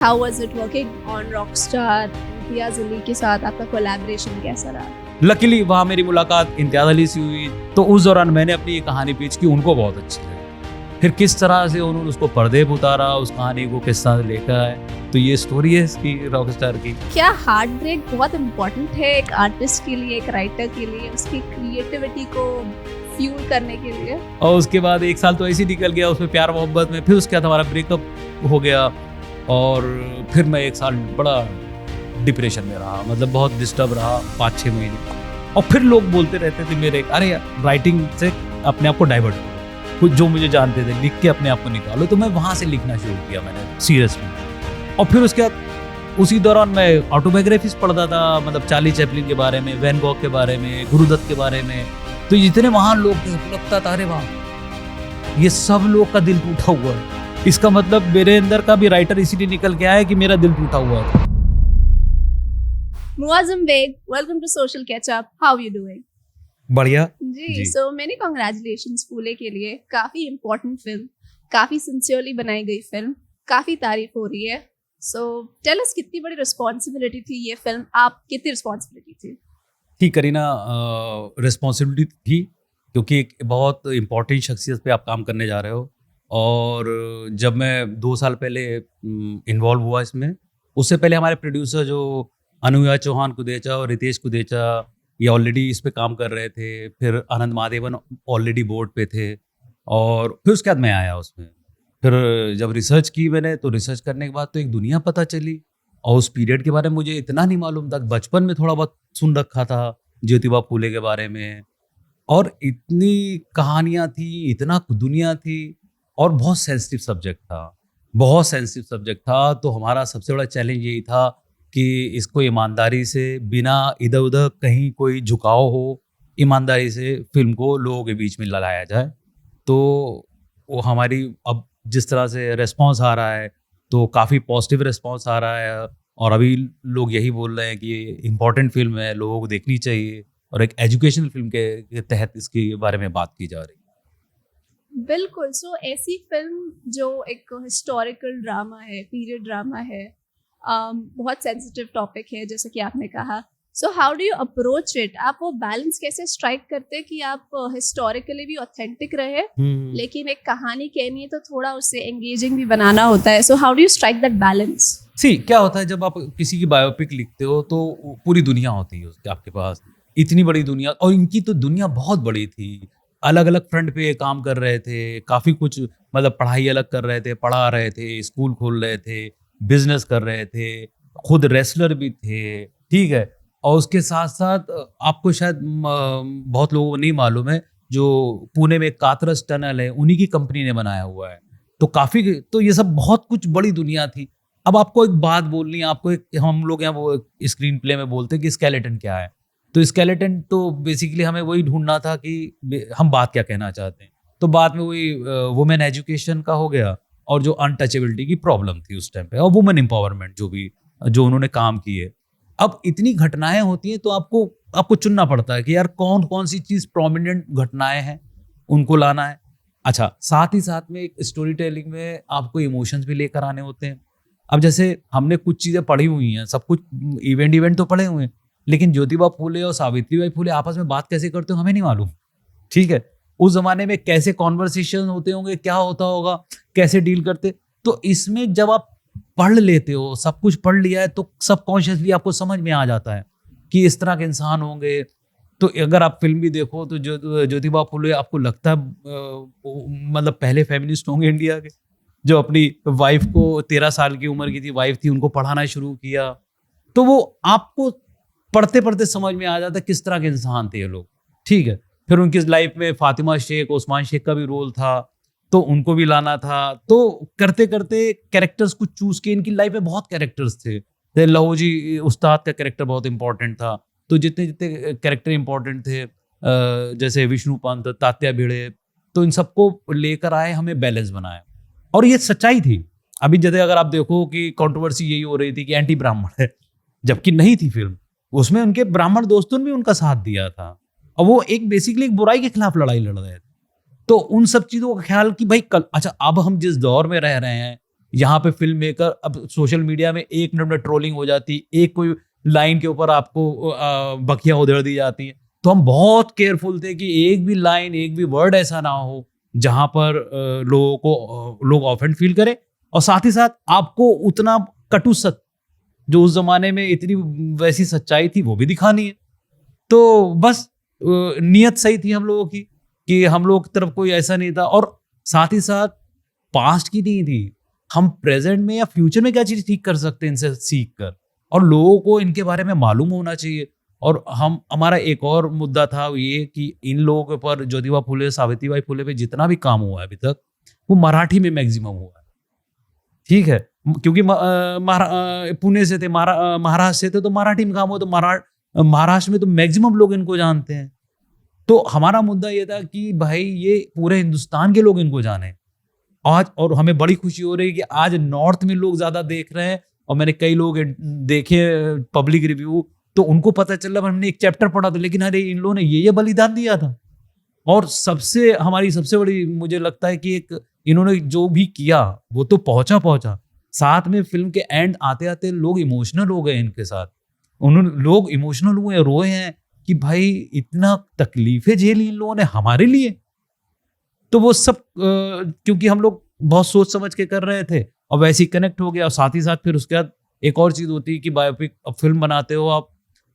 How was it working on Rockstar? Imtiaz Ali के साथ आपका कोलैबोरेशन कैसा रहा? लकीली वहाँ मेरी मुलाकात इम्तियाज अली से हुई, तो उस दौरान मैंने अपनी ये कहानी पिच की, उनको बहुत अच्छी लगी। फिर किस तरह से उन्होंने उसको पर्दे पे उतारा, उस कहानी को किस तरह से लेकर आए, तो ये स्टोरी है इसकी रॉकस्टार की। क्या हार्ट ब्रेक बहुत इम्पोर्टेंट है एक आर्टिस्ट के लिए, एक राइटर के लिए, उसकी क्रिएटिविटी को फ्यूल करने के लिए? और उसके बाद एक साल तो ऐसे ही निकल गया उसमें प्यार मोहब्बत में, फिर उसके बाद हमारा ब्रेकअप हो गया और फिर मैं एक साल बड़ा डिप्रेशन में रहा, मतलब बहुत डिस्टर्ब रहा 5-6 महीने। और फिर लोग बोलते रहते थे मेरे, अरे यार राइटिंग से अपने आप को डाइवर्ट करो, कुछ जो मुझे जानते थे लिख के अपने आप को निकालो। तो मैं वहाँ से लिखना शुरू किया मैंने सीरियसली। और फिर उसके बाद उसी दौरान मैं ऑटोबायोग्राफीज पढ़ता था, मतलब चार्ली चैपलिन के बारे में, वैन गॉग के बारे में, गुरुदत्त के बारे में। तो जितने महान लोग थे लगता था अरे वाह ये सब लोग का दिल टूटा हुआ है, इसका मतलब मेरे अंदर का भी राइटर इसीलिए निकल के आया कि मेरा दिल टूटा हुआ है। Muazzam Baig, welcome to social catchup, how you doing? बढ़िया जी। सो मेनी कांग्रेचुलेशंस फूले के लिए, काफी इम्पोर्टेंट फिल्म, काफी सिंसियरली बनाई गई फिल्म, काफी तारीफ हो रही है। सो टेल अस कितनी बड़ी रिस्पॉन्सिबिलिटी थी ये फिल्म, आप कितनी रिस्पॉन्सिबिलिटी थी? ठीक करीना, रिस्पॉन्सिबिलिटी थी क्योंकि एक बहुत इम्पोर्टेंट शख्सियत पे आप काम करने जा रहे हो। और जब मैं 2 साल पहले इन्वॉल्व हुआ इसमें, उससे पहले हमारे प्रोड्यूसर जो अनुया चौहान कुदेचा और रितेश कुदेचा ये ऑलरेडी इस पे काम कर रहे थे। फिर आनंद महादेवन ऑलरेडी बोर्ड पे थे और फिर उसके बाद मैं आया उसमें। फिर जब रिसर्च की मैंने, तो रिसर्च करने के बाद तो एक दुनिया पता चली। और उस पीरियड के बारे में मुझे इतना नहीं मालूम था, बचपन में थोड़ा बहुत सुन रखा था ज्योतिबा फूले के बारे में, और इतनी कहानियाँ थी, इतना दुनिया थी, और बहुत सेंसिटिव सब्जेक्ट था, बहुत सेंसिटिव सब्जेक्ट था। तो हमारा सबसे बड़ा चैलेंज यही था कि इसको ईमानदारी से, बिना इधर उधर कहीं कोई झुकाव हो, ईमानदारी से फिल्म को लोगों के बीच में लगाया जाए। तो वो हमारी अब जिस तरह से रिस्पॉन्स आ रहा है, तो काफ़ी पॉजिटिव रिस्पॉन्स आ रहा है। और अभी लोग यही बोल रहे हैं कि ये इम्पॉर्टेंट फिल्म है, लोगों को देखनी चाहिए, और एक एजुकेशनल फिल्म के तहत इसके बारे में बात की जा रही है। बिल्कुल। सो ऐसी फिल्म जो एक हिस्टोरिकल ड्रामा है, पीरियड ड्रामा है, बहुत सेंसिटिव टॉपिक है जैसे कि आपने कहा। सो how do you approach it? आप वो बैलेंस कैसे स्ट्राइक करते हैं कि आप हिस्टोरिकली भी ऑथेंटिक रहे, लेकिन एक कहानी कहनी है तो थोड़ा उससे एंगेजिंग भी बनाना होता है। So how do you strike that balance? See क्या होता है, जब आप किसी की बायोपिक लिखते हो तो पूरी दुनिया होती है उसके आपके पास, इतनी बड़ी दुनिया। और इनकी तो दुनिया बहुत बड़ी थी, अलग अलग फ्रंट पे काम कर रहे थे, काफ़ी कुछ, मतलब पढ़ाई अलग कर रहे थे, पढ़ा रहे थे, स्कूल खोल रहे थे, बिजनेस कर रहे थे, खुद रेसलर भी थे, ठीक है। और उसके साथ साथ आपको शायद बहुत लोगों को नहीं मालूम है, जो पुणे में कातरस टनल है उन्हीं की कंपनी ने बनाया हुआ है। तो काफ़ी, तो ये सब बहुत कुछ बड़ी दुनिया थी। अब आपको एक बात बोलनी है, आपको एक, हम लोग यहाँ वो स्क्रीन प्ले में बोलते हैं कि स्केलेटन क्या है। तो स्केलेटन तो बेसिकली हमें वही ढूंढना था कि हम बात क्या कहना चाहते हैं। तो बाद में वही वुमेन एजुकेशन का हो गया, और जो अनटचेबिलिटी की प्रॉब्लम थी उस टाइम पे, और वुमेन एम्पावरमेंट जो उन्होंने काम किए। अब इतनी घटनाएं होती हैं तो आपको चुनना पड़ता है कि यार कौन कौन सी चीज़ प्रोमिनेंट घटनाएं हैं, उनको लाना है। अच्छा, साथ ही साथ में एक स्टोरी टेलिंग में आपको इमोशंस भी लेकर आने होते हैं। अब जैसे हमने कुछ चीज़ें पढ़ी हुई हैं, सब कुछ इवेंट तो पढ़े हुए हैं, लेकिन ज्योतिबा फूले और सावित्रीबाई फूले आपस में बात कैसे करते हो हमें नहीं मालूम, ठीक है। उस जमाने में कैसे कॉन्वर्सेशन होते होंगे, क्या होता होगा, कैसे डील करते। तो इसमें जब आप पढ़ लेते हो, सब कुछ पढ़ लिया है, तो सबकॉन्शियसली आपको समझ में आ जाता है कि इस तरह के इंसान होंगे। तो अगर आप फिल्म भी देखो तो ज्योतिबा फूले आपको लगता है मतलब पहले फेमिनिस्ट होंगे इंडिया के, जो अपनी वाइफ को 13 साल की उम्र की वाइफ थी, उनको पढ़ाना शुरू किया। तो वो आपको पढ़ते पढ़ते समझ में आ जाता है किस तरह के इंसान थे ये लोग, ठीक है। फिर उनकी लाइफ में फातिमा शेख, उस्मान शेख का भी रोल था, तो उनको भी लाना था। तो करते करते कैरेक्टर्स को चूज के, इनकी लाइफ में बहुत कैरेक्टर्स थे। लहोजी उस्ताद का कैरेक्टर बहुत इंपॉर्टेंट था। तो जितने जितने कैरेक्टर इंपॉर्टेंट थे, जैसे विष्णु पंत, तात्या भिड़े, तो इन सबको लेकर आए, हमें बैलेंस बनाया। और ये सच्चाई थी। अभी जैसे अगर आप देखो कि कंट्रोवर्सी यही हो रही थी कि एंटी ब्राह्मण है, जबकि नहीं थी फिल्म, उसमें उनके ब्राह्मण दोस्तों ने भी उनका साथ दिया था, और वो एक बेसिकली एक बुराई के खिलाफ लड़ाई लड़ रहे थे। तो उन सब चीज़ों का ख्याल कि भाई कल, अच्छा अब हम जिस दौर में रह रहे हैं यहाँ पे फिल्म मेकर अब सोशल मीडिया में 1 मिनट में ट्रोलिंग हो जाती, एक कोई लाइन के ऊपर आपको बखियां उधेड़ दी जाती हैं। तो हम बहुत केयरफुल थे कि एक भी लाइन, एक भी वर्ड ऐसा ना हो जहां पर लोगों को लोग ऑफेंड फील करें, और साथ ही साथ आपको उतना कटु सत्य जो उस जमाने में इतनी वैसी सच्चाई थी वो भी दिखानी है। तो बस नियत सही थी हम लोगों की कि हम लोग की तरफ कोई ऐसा नहीं था, और साथ ही साथ पास्ट की नहीं थी, हम प्रेजेंट में या फ्यूचर में क्या चीज ठीक कर सकते हैं इनसे सीख कर, और लोगों को इनके बारे में मालूम होना चाहिए। और हमारा एक और मुद्दा था ये कि इन लोगों के ऊपर ज्योतिबा फुले, सावित्रीबाई फुले पे जितना भी काम हुआ है अभी तक, वो मराठी में मैक्सिमम हुआ है, ठीक है, क्योंकि पुणे से थे, महाराष्ट्र से थे, तो मराठी में काम हुआ, तो महाराष्ट्र में तो मैक्सिमम लोग इनको जानते हैं। तो हमारा मुद्दा ये था कि भाई ये पूरे हिंदुस्तान के लोग इनको जाने आज, और हमें बड़ी खुशी हो रही है कि आज नॉर्थ में लोग ज्यादा देख रहे हैं, और मैंने कई लोग देखे पब्लिक रिव्यू, तो उनको पता चला, हमने एक चैप्टर पढ़ा था, लेकिन अरे इन लोगों ने ये बलिदान दिया था। और हमारी सबसे बड़ी मुझे लगता है कि एक इन्होंने जो भी किया वो तो पहुंचा। साथ में फिल्म के एंड आते आते लोग इमोशनल हो गए इनके साथ, लोग इमोशनल हुए, रोए हैं कि भाई इतना तकलीफें झेली इन लोगों ने हमारे लिए। तो वो सब क्योंकि हम लोग बहुत सोच समझ के कर रहे थे, और वैसे ही कनेक्ट हो गया। और साथ ही साथ फिर उसके बाद एक और चीज होती है कि बायोपिक अब फिल्म बनाते हो आप,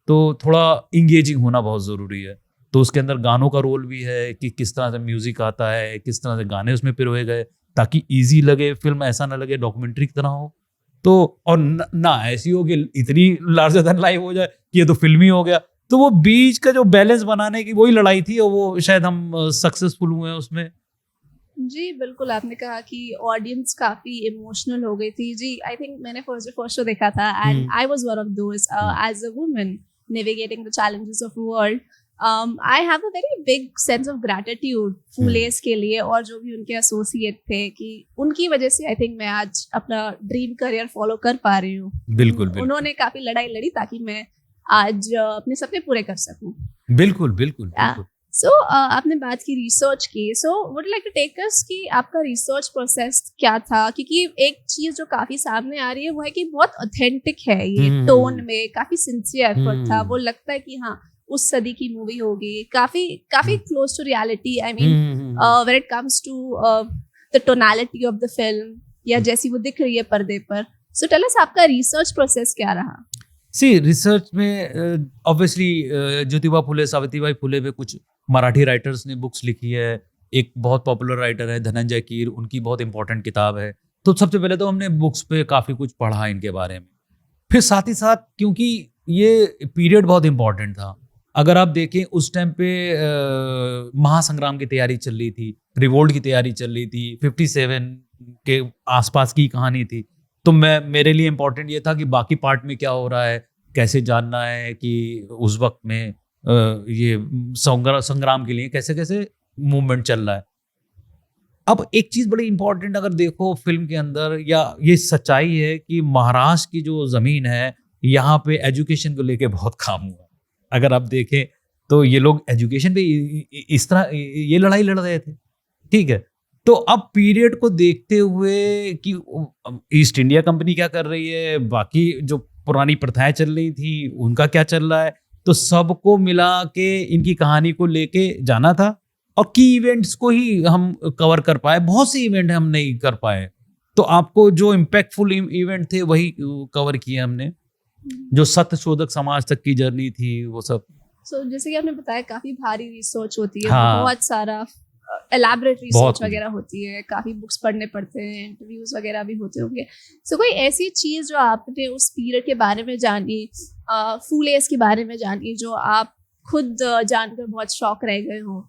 तो थोड़ा इंगेजिंग होना बहुत जरूरी है। तो उसके अंदर गानों का रोल भी है कि किस तरह से म्यूजिक आता है, किस तरह से गाने उसमें पिरोए गए, ताकि इजी लगे, फिल्म ऐसा ना लगे डॉक्यूमेंट्री की तरह हो। तो और ना ऐसी हो कि इतनी लार्जर देन लाइफ हो जाए कि ये तो फिल्म ही हो गया। तो वो बीच का जो बैलेंस बनाने की वही लड़ाई थी, और वो शायद हम सक्सेसफुल हुए हैं उसमें। जी बिल्कुल, आपने कहा कि ऑडियंस काफी इमोशनल हो गई थी। जी, आई थिंक मैंने फर्स्ट शो देखा था, and I was one of those as a woman navigating the challenges of world. I have a very big sense of gratitude फुलेस के लिए, और जो भी उनके एसोसिएट थे, कि उनकी वजह से आई थिंक मैं आज अपना ड्रीम करियर फॉलो कर पा रही हूँ। बिल्कुल। उन्होंने काफी लड़ाई लड़ी ताकि मैं आज अपने सपने पूरे कर सकूं। बिल्कुल। सो आपने बात की रिसर्च की, so would like to take us कि आपका रिसर्च प्रोसेस क्या था, क्योंकि एक चीज जो काफी सामने आ रही है वो है कि बहुत ऑथेंटिक है ये, टोन में काफी सिंसियर एफर्ट था। वो लगता है कि हाँ उस सदी की मूवी होगी, काफी close to reality. I mean when it comes to the tonality of the film, या जैसी वो दिख रही है पर्दे पर। सो टेल अस आपका रिसर्च प्रोसेस क्या रहा? रिसर्च में ऑब्वियसली ज्योतिबा फुले, सावित्रीबाई फुले पे कुछ मराठी राइटर्स ने बुक्स लिखी है। एक बहुत पॉपुलर राइटर है धनंजय कीर, उनकी बहुत इंपॉर्टेंट किताब है। तो सबसे पहले तो हमने बुक्स पे काफ़ी कुछ पढ़ा इनके बारे में। फिर साथ ही साथ क्योंकि ये पीरियड बहुत इंपॉर्टेंट था, अगर आप देखें उस टाइम पे महासंग्राम की तैयारी चल रही थी, रिवोल्ट की तैयारी चल रही थी, 57 के आसपास की कहानी थी। तो मेरे लिए इम्पोर्टेंट ये था कि बाकी पार्ट में क्या हो रहा है, कैसे जानना है कि उस वक्त में ये संग्राम के लिए कैसे कैसे मूवमेंट चल रहा है। अब एक चीज बड़ी इंपॉर्टेंट अगर देखो फिल्म के अंदर, या ये सच्चाई है कि महाराष्ट्र की जो जमीन है यहाँ पे एजुकेशन को लेके बहुत काम हुआ। अगर आप देखें तो ये लोग एजुकेशन पे इस तरह ये लड़ाई लड़ रहे थे, ठीक है। तो अब पीरियड को देखते हुए कि ईस्ट इंडिया कंपनी क्या कर रही है, बाकी जो पुरानी प्रथाएं चल रही थी उनका क्या चल रहा है, तो सबको मिला के इनकी कहानी को लेके जाना था। और की इवेंट्स को ही हम कवर कर पाए, बहुत से इवेंट हम नहीं कर पाए। तो आपको जो इम्पैक्टफुल इवेंट थे वही कवर किए हमने, जो सत्य शोधक समाज तक की जर्नी थी वो सब। जैसे कि आपने बताया काफी भारी रिसर्च होती है, हाँ, बहुत सारा एलाबोरेट रिसर्च वगैरह होती है, काफी बुक्स पढ़ने पड़ते हैं, इंटरव्यूज वगैरह भी होते होंगे। कोई ऐसी चीज जो आपने उस पीरियड के बारे में जानी, फुलेस के बारे में जानी, जो आप खुद जानकर बहुत शॉक रह गए हो?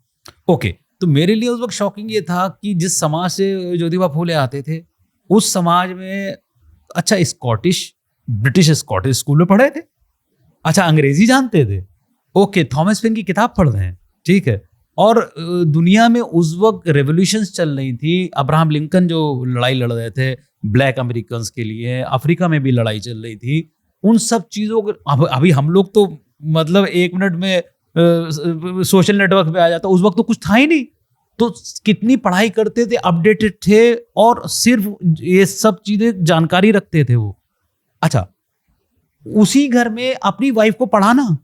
ओके, तो मेरे लिए उस वक्त शॉकिंग ये था कि जिस समाज से ज्योतिबा फुले आते थे उस समाज में, अच्छा ब्रिटिश स्कॉटिश स्कूल में पढ़े थे, अच्छा अंग्रेजी जानते थे, ओके थॉमस पेन की किताब पढ़ रहे हैं, ठीक है। और दुनिया में उस वक्त रेवोल्यूशंस चल रही थी, अब्राहम लिंकन जो लड़ाई लड़ रहे थे ब्लैक अमेरिकन के लिए, अफ्रीका में भी लड़ाई चल रही थी, उन सब चीज़ों को अभी हम लोग तो मतलब 1 मिनट में सोशल नेटवर्क पे आ जाता, उस वक्त तो कुछ था ही नहीं। तो कितनी पढ़ाई करते थे, अपडेटेड थे, और सिर्फ ये सब चीजें जानकारी रखते थे वो। अच्छा, उसी घर में अपनी वाइफ को पढ़ाना,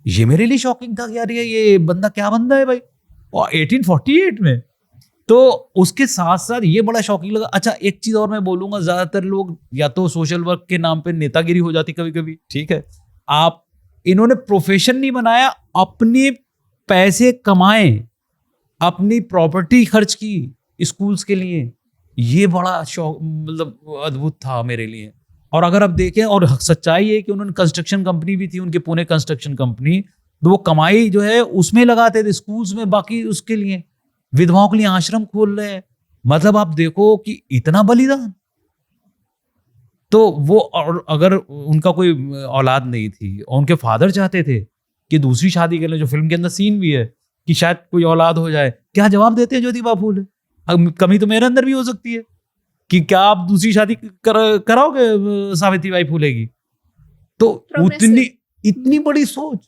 ये मेरे लिए शॉकिंग था कि यार ये बंदा क्या बंदा है भाई, और 1848 में। तो उसके साथ साथ ये बड़ा शॉकिंग लगा। अच्छा, एक चीज और मैं बोलूंगा, ज्यादातर लोग या तो सोशल वर्क के नाम पे नेतागिरी हो जाती कभी कभी, ठीक है, आप इन्होंने प्रोफेशन नहीं बनाया, अपने पैसे कमाए, अपनी प्रॉपर्टी खर्च की स्कूल्स के लिए, ये बड़ा शौक, मतलब अद्भुत था मेरे लिए। और अगर आप देखें, और सच्चाई है कि उन्होंने कंस्ट्रक्शन कंपनी भी थी उनके, पुणे कंस्ट्रक्शन कंपनी, तो वो कमाई जो है उसमें लगाते थे स्कूल्स में, बाकी उसके लिए विधवाओं के लिए आश्रम खोल रहे हैं। मतलब आप देखो कि इतना बलिदान। तो वो, और अगर उनका कोई औलाद नहीं थी और उनके फादर चाहते थे कि दूसरी शादी कर ले, जो फिल्म के अंदर सीन भी है कि शायद कोई औलाद हो जाए, क्या जवाब देते हैं ज्योतिबा फूले? अब कमी तो मेरे अंदर भी हो सकती है कि क्या आप दूसरी शादी कराओगे सावित्रीबाई फूले की? तो उतनी इतनी बड़ी सोच,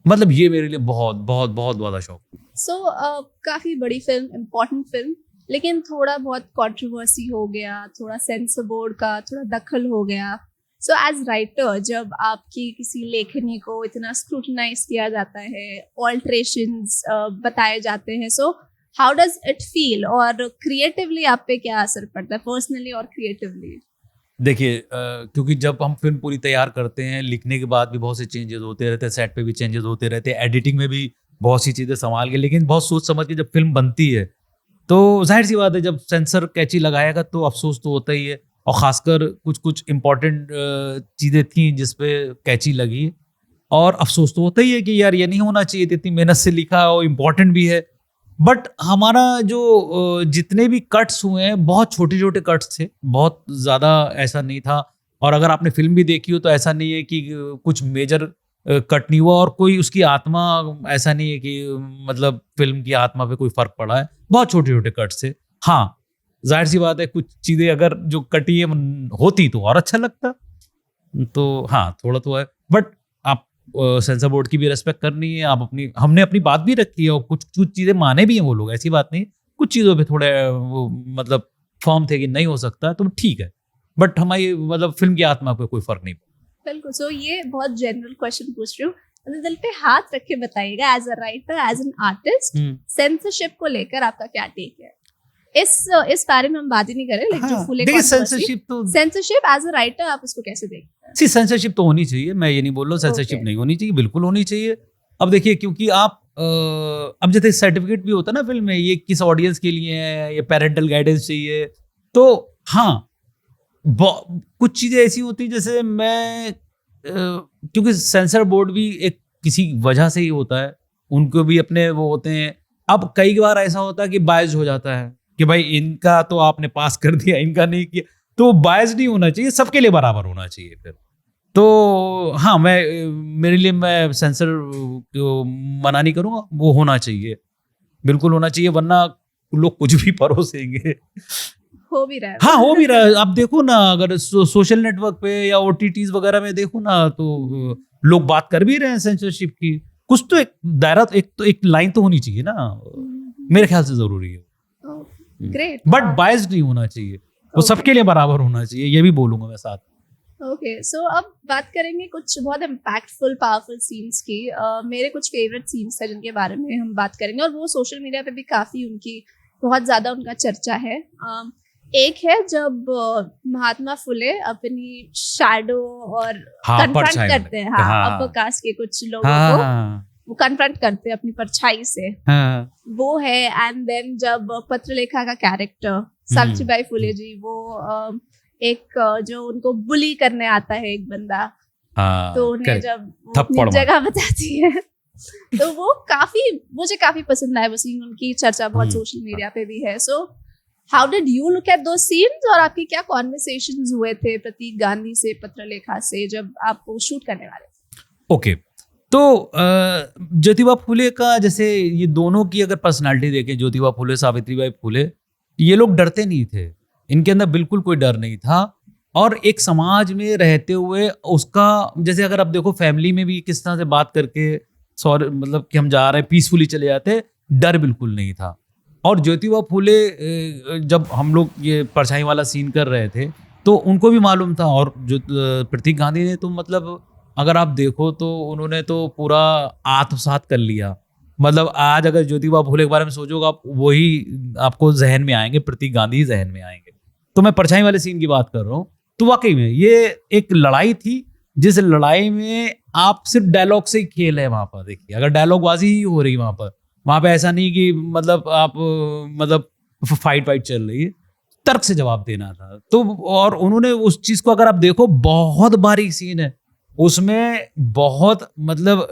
मतलब ये मेरे लिए बहुत बहुत बहुत बड़ा शौक। सो काफ़ी बड़ी फिल्म, इम्पोर्टेंट फिल्म, लेकिन थोड़ा बहुत कंट्रोवर्सी हो गया, थोड़ा सेंसर बोर्ड का थोड़ा दखल हो गया। सो एज राइटर, जब आपकी किसी लेखनी को इतना स्क्रूटनाइज किया जाता है, ऑल्ट्रेशंस बताए जाते हैं, so how does it feel, और क्रिएटिवली आप पे क्या असर पड़ता है, पर्सनली और क्रिएटिवली? देखिए, क्योंकि जब हम फिल्म पूरी तैयार करते हैं, लिखने के बाद भी बहुत से चेंजेस होते रहते हैं, सेट पे भी चेंजेस होते रहते हैं, एडिटिंग में भी बहुत सी चीज़ें संभाल के, लेकिन बहुत सोच समझ के जब फिल्म बनती है, तो जाहिर सी बात है जब सेंसर कैची लगाएगा तो अफसोस तो होता ही है। और ख़ासकर कुछ कुछ इम्पॉर्टेंट चीज़ें थी जिस पे कैची लगी, और अफसोस तो होता ही है कि यार ये नहीं होना चाहिए, इतनी मेहनत से लिखा और इम्पॉर्टेंट भी है। बट हमारा जो जितने भी कट्स हुए हैं, बहुत छोटे छोटे कट्स थे, बहुत ज़्यादा ऐसा नहीं था। और अगर आपने फिल्म भी देखी हो तो ऐसा नहीं है कि कुछ मेजर कट नहीं हुआ, और कोई उसकी आत्मा, ऐसा नहीं है कि मतलब फिल्म की आत्मा पे कोई फर्क पड़ा है, बहुत छोटे छोटे कट्स थे। हाँ, जाहिर सी बात है कुछ चीज़ें अगर जो कटी है होती तो और अच्छा लगता, तो हाँ थोड़ा तो है। बट आप सेंसर बोर्ड की भी रेस्पेक्ट करनी है, आप अपनी, हमने अपनी बात भी रखी है, और कुछ कुछ चीज़ें माने भी हैं वो लोग, ऐसी बात नहीं। कुछ चीज़ों पे थोड़े वो मतलब फर्म थे कि नहीं हो सकता, तो ठीक है। बट हमारी मतलब फिल्म की आत्मा पे कोई फर्क नहीं पड़ा। बिल्कुल। सो ये बहुत जनरल क्वेश्चन पूछ रही हूँ, अपने दिल पे हाथ रख के बताइएगा, as a writer, as an artist, censorship को लेकर आपका क्या टेक है? इस बारे में हम बात ही नहीं करें, लेकिन जो फूले सेंसरशिप एज अ राइटर आप उसको कैसे देखते हैं? सेंसरशिप तो होनी चाहिए, मैं ये नहीं बोल रहा हूँ सेंसरशिप नहीं होनी चाहिए, बिल्कुल होनी चाहिए। अब देखिए, क्योंकि आप अब जैसे सर्टिफिकेट भी होता है ना फिल्म में, ये किस ऑडियंस के लिए है, ये पेरेंटल गाइडेंस चाहिए, तो हाँ कुछ चीजें ऐसी होती जैसे मैं क्योंकि सेंसर बोर्ड भी एक किसी वजह से ही होता है, उनको भी अपने वो होते हैं। अब कई बार ऐसा होता है कि बायस्ड हो जाता है कि भाई इनका तो आपने पास कर दिया, इनका नहीं किया, तो बायस्ड नहीं होना चाहिए, सबके लिए बराबर होना चाहिए फिर। तो हाँ, मेरे लिए मैं सेंसर को मना नहीं करूँगा, वो होना चाहिए, बिल्कुल होना चाहिए, वरना लोग कुछ भी परोसेंगे। हो भी रहा है। हाँ, हो भी रहा है। आप देखो ना, अगर सोशल नेटवर्क पे या OTTs वगैरह में देखो ना, तो लोग बात कर भी रहे हैं सेंसरशिप की। कुछ तो एक दायरा, एक लाइन तो होनी चाहिए ना, मेरे ख्याल से जरूरी है। ग्रेट। बट बायस्ड नहीं होना चाहिए, वो सबके लिए बराबर होना चाहिए, ये भी बोलूंगा मैं साथ। ओके, सो अब बात करेंगे कुछ बहुत इम्पैक्टफुल, पावरफुल सीन्स की। मेरे कुछ फेवरेट सीन्स हैं जिनके बारे में हम बात करेंगे, और वो सोशल मीडिया पे भी काफ़ी उनकी बहुत ज़्यादा उनका चर्चा है। एक है जब महात्मा फुले अपनी शैडो और कन्फ्रंट करते हैं, अपर कास्ट के कुछ लोगों को वो कन्फ्रंट करते हैं अपनी परछाई से, वो है। एंड देन जब पत्रलेखा का कैरेक्टर सावित्रीबाई फुले जी, वो एक जो उनको बुली करने आता है एक बंदा, तो उन्हें जब अपनी जगह बताती है, तो वो मुझे काफी पसंद आया वो सीन, उनकी चर्चा बहुत सोशल मीडिया पे भी है। So how did you look at those scenes, और आपके क्या कॉन्वर्सेशंस हुए थे प्रतीक गांधी से, पत्रलेखा से, जब आप वो शूट करने वाले थे? ओके, तो ज्योतिबा फुले का, जैसे ये दोनों की अगर पर्सनालिटी देखें, ज्योतिबा फुले, सावित्रीबाई फुले, ये लोग डरते नहीं थे, इनके अंदर बिल्कुल कोई डर नहीं था। और एक समाज में रहते हुए उसका, जैसे अगर आप देखो फैमिली में भी किस तरह से बात करके, सॉरी मतलब कि हम जा रहे हैं, पीसफुली चले जाते हैं, डर बिल्कुल नहीं था। और ज्योतिबा फूले जब हम लोग ये परछाई वाला सीन कर रहे थे तो उनको भी मालूम था। और जो प्रतीक गांधी ने तो मतलब अगर आप देखो तो उन्होंने तो पूरा आत्मसात कर लिया। मतलब आज अगर ज्योतिबा फूले के बारे में सोचोगे आप, वही आपको जहन में आएंगे, प्रतीक गांधी ही जहन में आएंगे। तो मैं परछाई वाले सीन की बात कर रहा हूँ। तो वाकई में ये एक लड़ाई थी, जिस लड़ाई में आप सिर्फ डायलॉग से ही खेल है वहां पर। देखिए अगर डायलॉग बाजी ही हो रही वहां पे ऐसा नहीं कि मतलब आप मतलब फाइट चल रही है, तर्क से जवाब देना था। तो और उन्होंने उस चीज को अगर आप देखो, बहुत बारीक सीन है उसमें, बहुत मतलब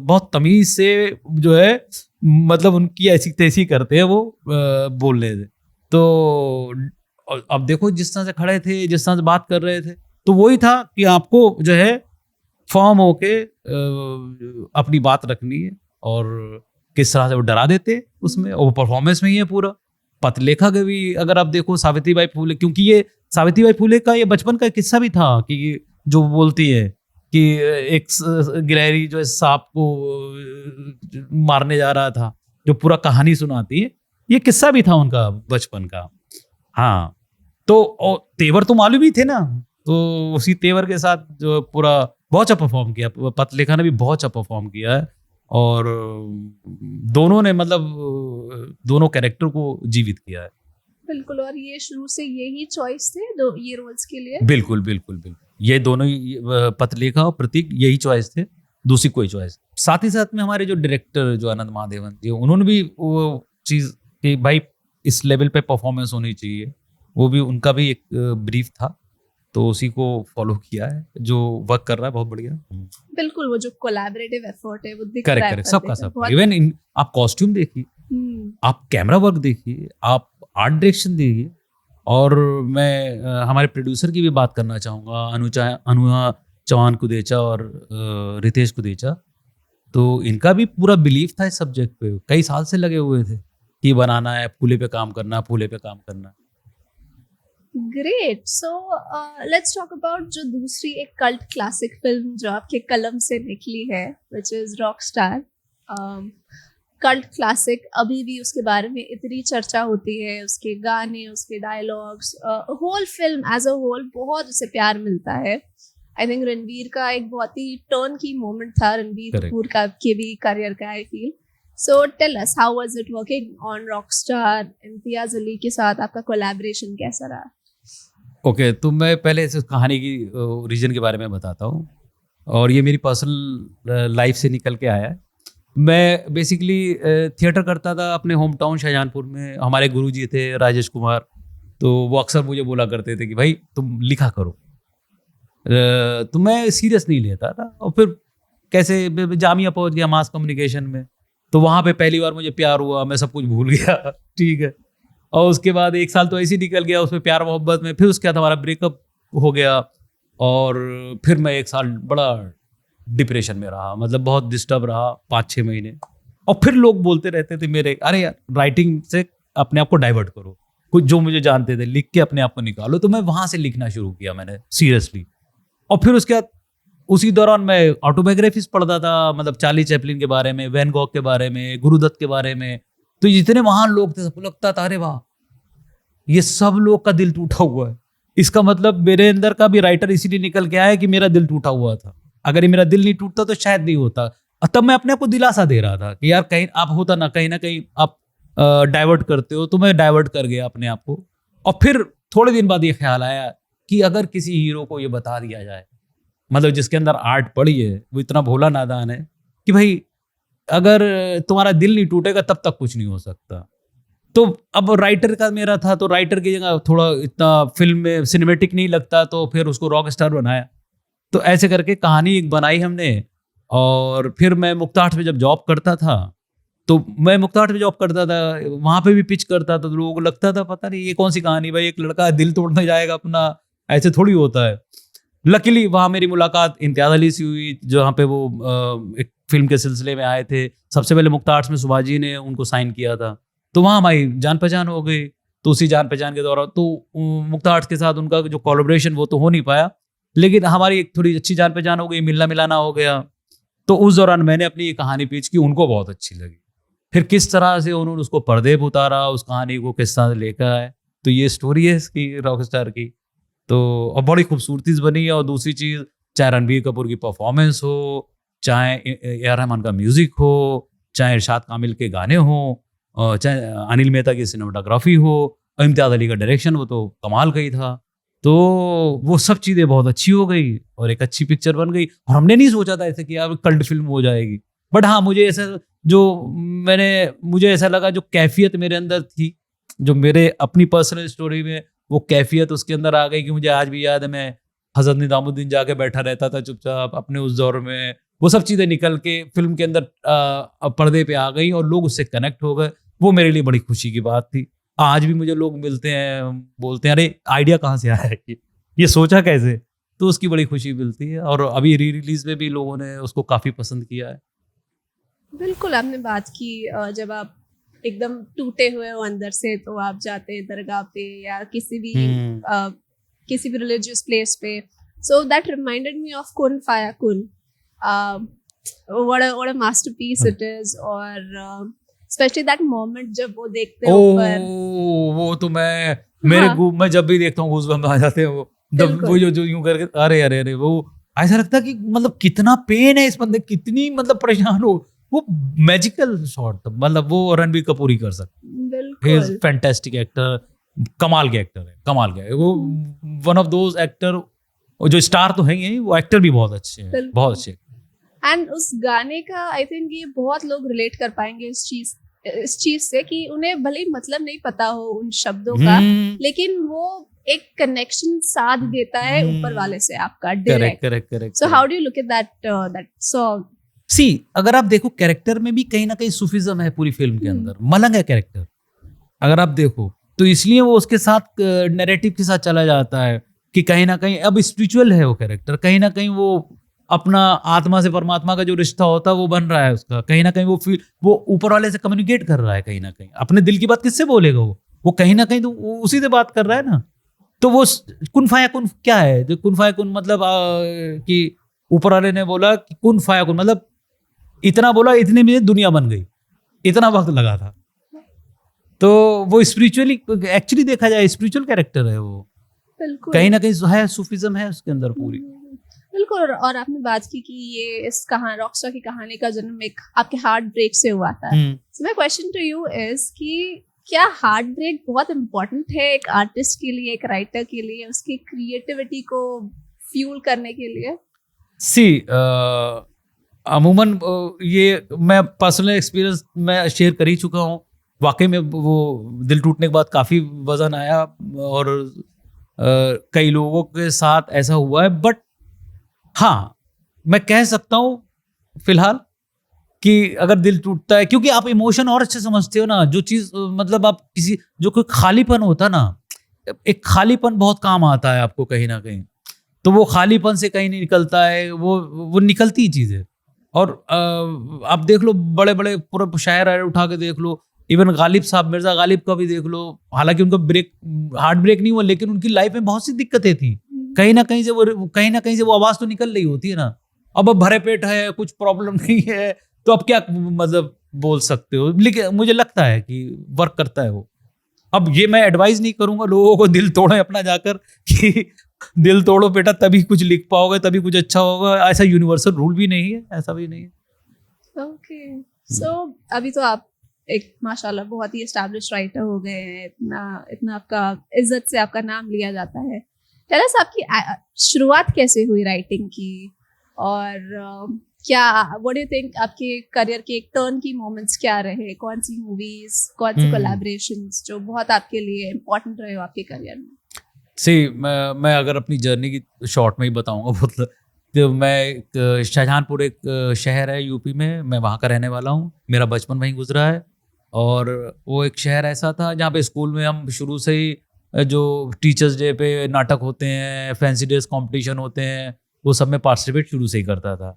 बहुत तमीज से जो है मतलब उनकी ऐसी तैसी करते हैं वो बोल रहे थे। तो अब देखो जिस तरह से खड़े थे, जिस तरह से बात कर रहे थे, तो वही था कि आपको जो है फॉर्म होके अपनी बात रखनी है। और किस तरह से वो डरा देते उसमें, और वो परफॉर्मेंस में ही है पूरा। पत्रलेखा के भी अगर आप देखो, सावित्रीबाई फूले, क्योंकि ये सावित्रीबाई फूले का ये बचपन का किस्सा भी था कि जो बोलती है कि एक गिलहरी जो है सांप को मारने जा रहा था, जो पूरा कहानी सुनाती है, ये किस्सा भी था उनका बचपन का। हाँ, तो तेवर तो मालूम ही थे ना, तो उसी तेवर के साथ जो पूरा बहुत अच्छा परफॉर्म किया। पत्रलेखा ने भी बहुत अच्छा परफॉर्म किया है। और दोनों ने मतलब दोनों कैरेक्टर को जीवित किया है। बिल्कुल, और ये शुरू से यही चॉइस थे दो ये रोल्स के लिए। बिल्कुल बिल्कुल बिल्कुल, ये दोनों ही पत्रलेखा और प्रतीक यही चॉइस थे, दूसरी कोई चॉइस। साथ ही साथ में हमारे जो डायरेक्टर जो आनंद महादेवन जी, उन्होंने भी वो चीज कि भाई इस लेवल पे परफॉर्मेंस होनी चाहिए, वो भी उनका भी एक ब्रीफ था, तो उसी को फॉलो किया है। जो वर्क कर रहा है बहुत बढ़िया। बिल्कुल, वो जो कोलैबोरेटिव एफर्ट है वो दिख रहा है। करेक्ट, सबका सब। इवन आप कॉस्ट्यूम देखिए, आप कैमरा वर्क देखिए, आप आर्ट डायरेक्शन देखिए। और मैं हमारे प्रोड्यूसर की भी बात करना चाहूँगा, अनुआ चौहान कुदेचा और रितेश कुदेचा। तो इनका भी पूरा बिलीफ था इस सब्जेक्ट पे, कई साल से लगे हुए थे कि बनाना है, फूले पे काम करना, फूले पे काम करना। Great. So let's talk about जो दूसरी एक कल्ट क्लासिक फिल्म जो आपके कलम से निकली है, which is Rockstar. Cult classic, अभी भी उसके बारे में इतनी चर्चा होती है, उसके गाने, उसके dialogues, whole film as a whole बहुत उसे प्यार मिलता है। आई थिंक रणवीर का एक बहुत ही टर्न की मोमेंट था, रणवीर कपूर का के भी करियर का, I feel. So tell us, how was it working on Rockstar? Imtiaz Ali के साथ आपका कोलैबोरेशन कैसा रहा? ओके, तो मैं पहले इस कहानी की ओरिजिन के बारे में बताता हूँ, और ये मेरी पर्सनल लाइफ से निकल के आया है। मैं बेसिकली थिएटर करता था अपने होम टाउन शाहजहानपुर में। हमारे गुरुजी थे राजेश कुमार, तो वो अक्सर मुझे बोला करते थे कि भाई तुम लिखा करो। तो मैं सीरियस नहीं लेता था। और फिर कैसे जामिया पहुंच गया मास कम्युनिकेशन में, तो वहाँ पे पहली बार मुझे प्यार हुआ, मैं सब कुछ भूल गया। ठीक है। और उसके बाद एक साल तो ऐसे ही निकल गया उसमें प्यार मोहब्बत में। फिर उसके बाद हमारा ब्रेकअप हो गया, और फिर मैं एक साल बड़ा डिप्रेशन में रहा, मतलब बहुत डिस्टर्ब रहा 5-6 महीने। और फिर लोग बोलते रहते थे मेरे, अरे यार राइटिंग से अपने आप को डाइवर्ट करो, कुछ जो मुझे जानते थे लिख के अपने आप को निकालो। तो मैं वहां से लिखना शुरू किया मैंने सीरियसली। और फिर उसके बाद उसी दौरान मैं ऑटोबायोग्राफीज पढ़ता था, मतलब चार्ली चैपलिन के बारे में, वैन गॉग के बारे में, गुरुदत्त के बारे में। तो जितने महान लोग थे सबको लगता था अरे वाह, ये सब लोग का दिल टूटा हुआ है। इसका मतलब मेरे अंदर का भी राइटर इसीलिए निकल के आया कि मेरा दिल टूटा हुआ था। अगर ये मेरा दिल नहीं टूटता तो शायद नहीं होता। तब मैं अपने आप को दिलासा दे रहा था कि यार कहीं आप होता ना कहीं आप डाइवर्ट करते हो। तो मैं डाइवर्ट कर गया अपने आप को। और फिर थोड़े दिन बाद ये ख्याल आया कि अगर किसी हीरो को ये बता दिया जाए, मतलब जिसके अंदर आर्ट पड़ी है, वो इतना भोला नादान है कि भाई अगर तुम्हारा दिल नहीं टूटेगा तब तक कुछ नहीं हो सकता। तो अब राइटर का मेरा था, तो राइटर की जगह थोड़ा इतना फिल्म में सिनेमेटिक नहीं लगता, तो फिर उसको रॉक स्टार बनाया। तो ऐसे करके कहानी एक बनाई हमने। और फिर मैं मुक्ताहट में जब जॉब करता था, तो मैं मुक्ताहट में जॉब करता था, वहां पे भी पिच करता था, तो लोगों को लगता था पता नहीं ये कौन सी कहानी, भाई एक लड़का दिल तोड़ने जाएगा अपना, ऐसे थोड़ी होता है। लकीली वहाँ मेरी मुलाकात इम्तियाज अली से हुई, जहाँ पे वो एक फिल्म के सिलसिले में आए थे। सबसे पहले मुक्ताहट में सुभाजी ने उनको साइन किया था, तो वहाँ हमारी जान पहचान हो गई। तो उसी जान पहचान के दौरान तो मुक्ताहट के साथ उनका जो कोलैबोरेशन वो तो हो नहीं पाया, लेकिन हमारी एक थोड़ी अच्छी जान पहचान हो गई, मिलना मिलाना हो गया। तो उस दौरान मैंने अपनी ये कहानी पिच की, उनको बहुत अच्छी लगी। फिर किस तरह से उन्होंने उसको पर्दे पे उतारा, उस कहानी को किस तरह से लेकर आए। तो ये स्टोरी है इसकी, रॉकस्टार की। तो और बड़ी खूबसूरती से बनी है। और दूसरी चीज़, चाहे रणबीर कपूर की परफॉर्मेंस हो, चाहे ए आर रहमान का म्यूज़िक हो, चाहे इरशाद कामिल के गाने हों, और चाहे अनिल मेहता की सिनेमाटोग्राफी हो, और इम्तियाज़ अली का डायरेक्शन, वो तो कमाल का ही था। तो वो सब चीज़ें बहुत अच्छी हो गई और एक अच्छी पिक्चर बन गई। और हमने नहीं सोचा था ऐसे कि यार कल्ट फिल्म हो जाएगी। बट हाँ, मुझे ऐसा जो मुझे ऐसा लगा, जो कैफियत मेरे अंदर थी, जो मेरे अपनी पर्सनल स्टोरी में वो कैफियत उसके अंदर आ गई, कि मुझे आज भी याद है, मैं हज़रत निज़ामुद्दीन जाके बैठा रहता था चुपचाप अपने उस दौर में। वो सब चीज़ें निकल के फिल्म के अंदर पर्दे पे आ गई और लोग उससे कनेक्ट हो गए। वो मेरे लिए बड़ी खुशी की बात थी। आज भी मुझे लोग मिलते हैं, बोलते हैं, अरे आइडिया कहाँ से आया है, ये सोचा कैसे? तो उसकी बड़ी खुशी मिलती है। और अभी री रिलीज में भी लोगों ने उसको काफ़ी पसंद किया है। बिल्कुल, आपने बात की जब आप एकदम टूटे हुए हो अंदर से, तो आप जाते हैं दरगाह पे या किसी भी रिलीजियस प्लेस पे। So that reminded me of कुन फाया कुन। what a masterpiece it is। और स्पेशली दैट मोमेंट जब वो देखते हैं ऊपर। वो तो हाँ, मैं जब भी देखता हूँ गूज़बम्प आ जाते हैं। बिल्कुल। वो जो यूं करके, अरे अरे अरे, वो ऐसा लगता है कि मतलब कितना पेन है इस बंदे, कितनी मतलब परेशान हो। वो मैजिकल शॉट, मतलब वो रणबीर कपूर ही कर सकता है। ही इज बिल्कुल। फैंटास्टिक एक्टर, कमाल के एक्टर है, कमाल के। वो वन ऑफ दोज एक्टर, जो स्टार तो है ही, वो एक्टर भी बहुत अच्छे हैं, बहुत बिल्कुल। अच्छे। एंड उस गाने का आई थिंक ये बहुत लोग रिलेट कर पाएंगे इस चीज से, कि उन्हें भले ही मतलब नहीं पता हो उन शब्दों का, लेकिन वो एक कनेक्शन साथ देता है ऊपर वाले से आपका correct direct. Correct correct. So how do you look at that song? See, अगर आप देखो कैरेक्टर में भी कहीं ना कहीं सूफिज्म है पूरी फिल्म के अंदर, मलंग है कैरेक्टर। अगर आप देखो तो इसलिए वो उसके साथ नैरेटिव के साथ चला जाता है, कि कहीं ना कहीं अब स्पिरिचुअल है वो कैरेक्टर, कहीं ना कहीं वो अपना आत्मा से परमात्मा का जो रिश्ता होता है वो बन रहा है उसका। कहीं ना कहीं वो ऊपर वाले से कम्युनिकेट कर रहा है, कहीं ना कहीं अपने दिल की बात किससे बोलेगा वो कहीं ना कहीं तो वो उसी से बात कर रहा है ना। तो वो कुन फाया कुन क्या है, जो कुन फाया कुन मतलब कि ऊपर वाले ने बोला कि कुन फाया कुन, मतलब इतना बोला, इतने में दुनिया बन गई, इतना वक्त लगा था। तो वो स्पिरिचुअली, एक्चुअली देखा जाए स्पिरिचुअल कैरेक्टर है वो, बिल्कुल। कहीं ना कहीं है, सूफिज्म है उसके अंदर पूरी। बिल्कुल। और आपने बात की कि ये इस रॉकस्टार की कहानी का जन्म एक आपके हार्ट ब्रेक से हुआ था। So my question to you is कि क्या हार्ट ब्रेक बहुत इम्पोर्टेंट है एक आर्टिस्ट के लिए, एक राइटर के लिए, उसकी क्रिएटिविटी को फ्यूल करने के लिए? सी, अमूमन ये मैं पर्सनल एक्सपीरियंस मैं शेयर कर ही चुका हूँ। वाकई में वो दिल टूटने के बाद काफ़ी वजन आया, और कई लोगों के साथ ऐसा हुआ है। बट हाँ, मैं कह सकता हूँ फिलहाल कि अगर दिल टूटता है, क्योंकि आप इमोशन और अच्छे समझते हो ना, जो चीज़ मतलब आप किसी, जो कोई खालीपन होता है ना, एक खालीपन बहुत काम आता है आपको कहीं ना कहीं। तो वो खालीपन से कहीं नहीं निकलता है, वो निकलती ही चीज़ है। और आप देख लो, बड़े बड़े पूरे शायर उठा के देख लो, इवन गालिब साहब, मिर्जा गालिब का भी देख लो। हालांकि उनका हार्ट ब्रेक नहीं हुआ, लेकिन उनकी लाइफ में बहुत सी दिक्कतें थी। कहीं ना कहीं से वो आवाज़ तो निकल रही होती है ना। अब भरे पेट है, कुछ प्रॉब्लम नहीं है, तो अब क्या मतलब बोल सकते हो। लेकिन मुझे लगता है कि वर्क करता है वो। अब ये मैं एडवाइस नहीं करूंगा लोगों को दिल तोड़े अपना जाकर, कि दिल तोड़ो बेटा तभी कुछ लिख पाओगे, तभी कुछ अच्छा होगा। ऐसा यूनिवर्सल रूल भी नहीं है, ऐसा भी नहीं है। ओके। सो अभी तो आप एक माशाल्लाह बहुत ही एस्टैब्लिश राइटर हो गए हैं, इतना इतना आपका इज्जत से आपका नाम लिया जाता है। टेल अस, आपकी शुरुआत कैसे हुई राइटिंग की? और क्या, व्हाट डू यू थिंक, आपके करियर के एक टर्न की मोमेंट्स क्या रहे? कौन सी मूवीज, कौन सी कोलैबोरेशंस जो बहुत आपके लिए इम्पोर्टेंट रहे हो आपके करियर में? सी, मैं अगर अपनी जर्नी की शॉर्ट में ही बताऊंगा बहुत, तो मैं शाहजहानपुर, एक शहर है यूपी में, मैं वहाँ का रहने वाला हूँ। मेरा बचपन वहीं गुजरा है। और वो एक शहर ऐसा था जहाँ पे स्कूल में हम शुरू से ही जो टीचर्स डे पे नाटक होते हैं, फैंसी ड्रेस कंपटीशन होते हैं, वो सब में पार्टिसिपेट शुरू से ही करता था।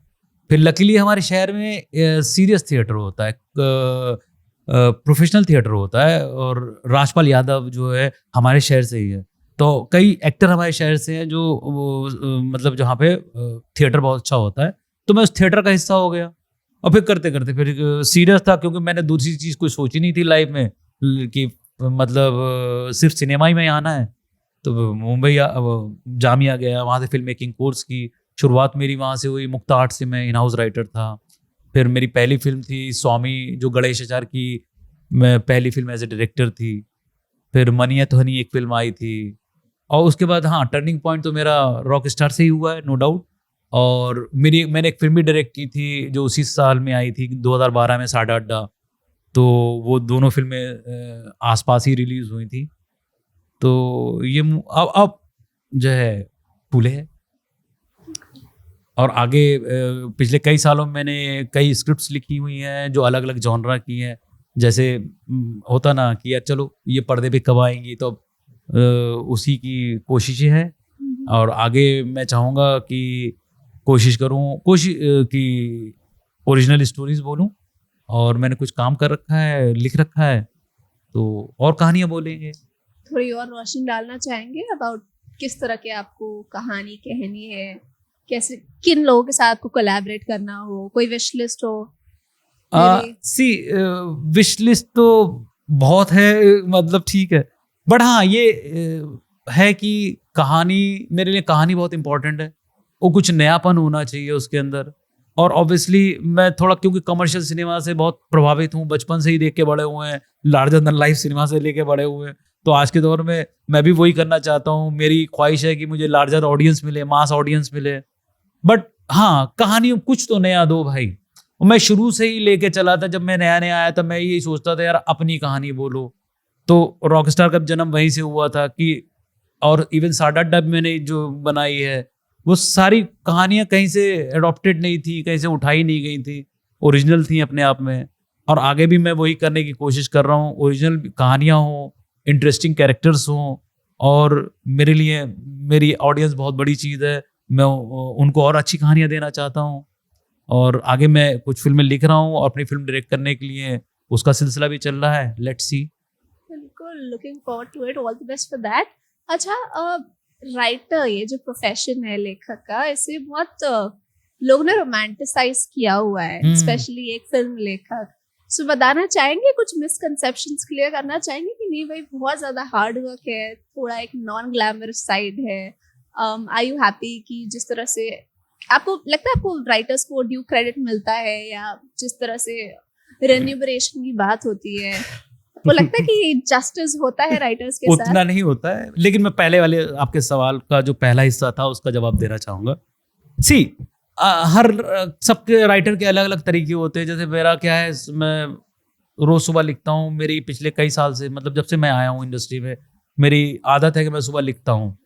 फिर लकीली हमारे शहर में सीरियस थिएटर होता है, प्रोफेशनल थिएटर होता है, और राजपाल यादव जो है हमारे शहर से ही है। तो कई एक्टर हमारे शहर से हैं जो मतलब जहाँ पे थिएटर बहुत अच्छा होता है। तो मैं उस थिएटर का हिस्सा हो गया। और फिर करते करते फिर सीरियस था, क्योंकि मैंने दूसरी चीज़ कोई सोची नहीं थी लाइफ में कि मतलब सिर्फ सिनेमा ही में आना है। तो मुंबई जामिया गया, वहाँ से फिल्म मेकिंग कोर्स की शुरुआत मेरी वहाँ से हुई। मुक्ता आर्ट से मैं इन हाउस राइटर था। फिर मेरी पहली फिल्म थी स्वामी, जो गणेश आचार्य की मैं पहली फिल्म एज ए डायरेक्टर थी। फिर मनी है तो हनी एक फिल्म आई थी। और उसके बाद हाँ, टर्निंग पॉइंट तो मेरा रॉक स्टार से ही हुआ है, नो डाउट। और मैंने एक फिल्म भी डायरेक्ट की थी जो उसी साल में आई थी, 2012 में, साडा अड्डा। तो वो दोनों फिल्में आसपास ही रिलीज हुई थी। तो ये अब जो है फूले है। और आगे पिछले कई सालों में मैंने कई स्क्रिप्ट्स लिखी हुई हैं जो अलग अलग जॉनरा की हैं। जैसे होता ना कि यार चलो ये पर्दे पे कब आएंगी, तो उसी की कोशिशें हैं। और आगे मैं चाहूँगा कि कोशिश करूँ कि ओरिजिनल स्टोरीज बोलूँ। और मैंने कुछ काम कर रखा है, लिख रखा है, तो और कहानियाँ बोलेंगे। थोड़ी और रोशनी डालना चाहेंगे अबाउट किस तरह के आपको कहानी कहनी है, कैसे, किन लोगों के साथ आपको कोलैबोरेट करना हो, कोई विश लिस्ट हो? विश लिस्ट तो बहुत है, मतलब ठीक है। बट हाँ, ये है कि कहानी, मेरे लिए कहानी बहुत इंपॉर्टेंट है। वो कुछ नयापन होना चाहिए उसके अंदर। और ऑब्वियसली मैं थोड़ा, क्योंकि कमर्शियल सिनेमा से बहुत प्रभावित हूँ, बचपन से ही देख के बड़े हुए हैं, लार्जर देन लाइफ सिनेमा से लेके बड़े हुए हैं। तो आज के दौर में मैं भी वही करना चाहता हूँ। मेरी ख्वाहिश है कि मुझे लार्जर ऑडियंस मिले, मास ऑडियंस मिले। बट हाँ, कहानी कुछ तो नया दो भाई। मैं शुरू से ही लेके चला था, जब मैं नया नया आया था मैं यही सोचता था यार अपनी कहानी बोलो। तो रॉकस्टार का जन्म वहीं से हुआ था कि, और इवन साडा डब मैंने जो बनाई है, वो सारी कहानियां कहीं से एडॉप्टेड नहीं थी, कहीं से उठाई नहीं गई थी, ओरिजिनल थी अपने आप में। और आगे भी मैं वही करने की कोशिश कर रहा हूँ। ओरिजिनल कहानियां हों, इंटरेस्टिंग कैरेक्टर्स हों। और मेरे लिए मेरी ऑडियंस बहुत बड़ी चीज़ है। मैं उनको और अच्छी कहानियां देना चाहता हूँ। और आगे मैं कुछ फिल्में लिख रहा हूँ और अपनी फिल्म डायरेक्ट करने के लिए उसका सिलसिला भी चल रहा है। Let's see. बिल्कुल, looking forward to it, all the best for that. अच्छा, राइटर, ये जो प्रोफेशन है लेखक का, इसे बहुत लोगों ने रोमांटिसाइज किया हुआ है, स्पेशली एक फिल्म लेखक। सो बताना चाहेंगे, कुछ मिसकंसेप्शंस क्लियर करना चाहेंगे कि नहीं भाई बहुत ज्यादा हार्ड वर्क है, थोड़ा एक नॉन ग्लैमरस साइड है? आर यू हैप्पी कि जिस तरह से आपको लगता है आपको राइटर्स को ड्यू क्रेडिट मिलता है, या जिस तरह से रेन्यूमरेशन की बात होती है, आपको लगता है कि जस्टिस होता है राइटर्स के साथ? उतना नहीं होता है। लेकिन मैं पहले वाले आपके सवाल का जो पहला हिस्सा था उसका जवाब देना चाहूंगा। सी, हर सबके राइटर के अलग अलग तरीके होते हैं। जैसे मेरा क्या है, मैं रोज सुबह लिखता हूँ। मेरी पिछले कई साल से, मतलब जब से मैं आया हूँ इंडस्ट्री में, मेरी आदत है कि मैं सुबह लिखता हूँ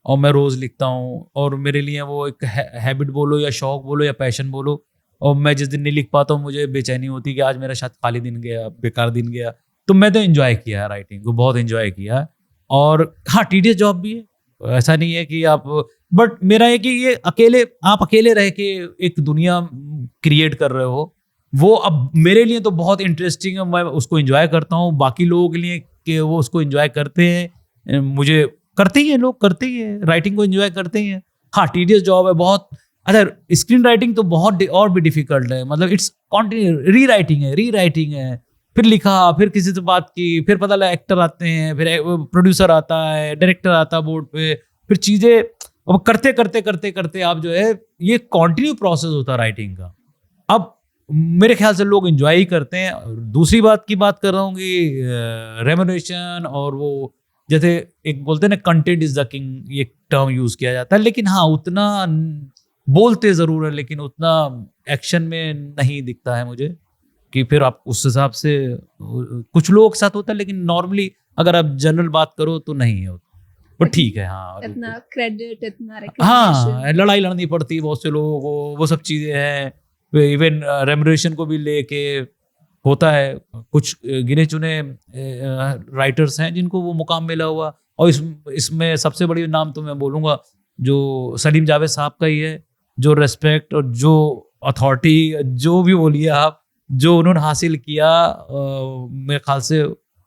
और मैं रोज लिखता हूँ। और मेरे लिए वो एक हैबिट बोलो या शौक बोलो या पैशन बोलो। और मैं जिस दिन नहीं लिख पाता हूँ मुझे बेचैनी होती है कि आज मेरा शायद खाली दिन गया, बेकार दिन गया। तो मैं तो एंजॉय किया है राइटिंग को, बहुत एंजॉय किया है। और हाँ, टीडियस जॉब भी है, ऐसा नहीं है कि आप, बट मेरा है कि ये आप अकेले रह के एक दुनिया क्रिएट कर रहे हो, वो अब मेरे लिए तो बहुत इंटरेस्टिंग है। मैं उसको एंजॉय करता हूँ। बाकी लोगों के लिए कि वो उसको एंजॉय करते हैं, मुझे करते ही हैं, लोग करते ही हैं, राइटिंग को एंजॉय करते ही हैं। हाँ, टीडियस जॉब है बहुत। अच्छा, स्क्रीन राइटिंग तो बहुत और भी डिफिकल्ट है। मतलब इट्स कॉन्टिन्यू री राइटिंग है। फिर लिखा, फिर किसी से बात की, फिर पता लगा एक्टर आते हैं, फिर प्रोड्यूसर आता है, डायरेक्टर आता है बोर्ड पे, फिर चीजें अब करते करते करते करते आप जो है, ये कॉन्टिन्यू प्रोसेस होता है राइटिंग का। अब मेरे ख्याल से लोग एंजॉय ही करते हैं। दूसरी बात की बात कर रहा हूँ कि रेम्यूनरेशन, और वो जैसे एक बोलते हैं ना, कंटेंट इज द किंग, ये टर्म यूज किया जाता है। लेकिन हाँ, उतना बोलते जरूर है, लेकिन उतना एक्शन में नहीं दिखता है मुझे कि फिर आप उस हिसाब से, कुछ लोगों के साथ होता है, लेकिन नॉर्मली अगर आप जनरल बात करो तो नहीं है। बट ठीक है, हाँ, इतना क्रेडिट, इतना हाँ, लड़ाई लड़नी पड़ती है बहुत से लोगों को, वो सब चीजें हैं। इवन रेम्यूनरेशन को भी लेके होता है। कुछ गिने चुने राइटर्स हैं जिनको वो मुकाम मिला हुआ। और इसमें सबसे बड़ी नाम तो मैं बोलूँगा जो सलीम जावेद साहब का ही है। जो रेस्पेक्ट और जो अथॉरिटी, जो भी बोलिए आप, जो उन्होंने हासिल किया, मेरे ख्याल से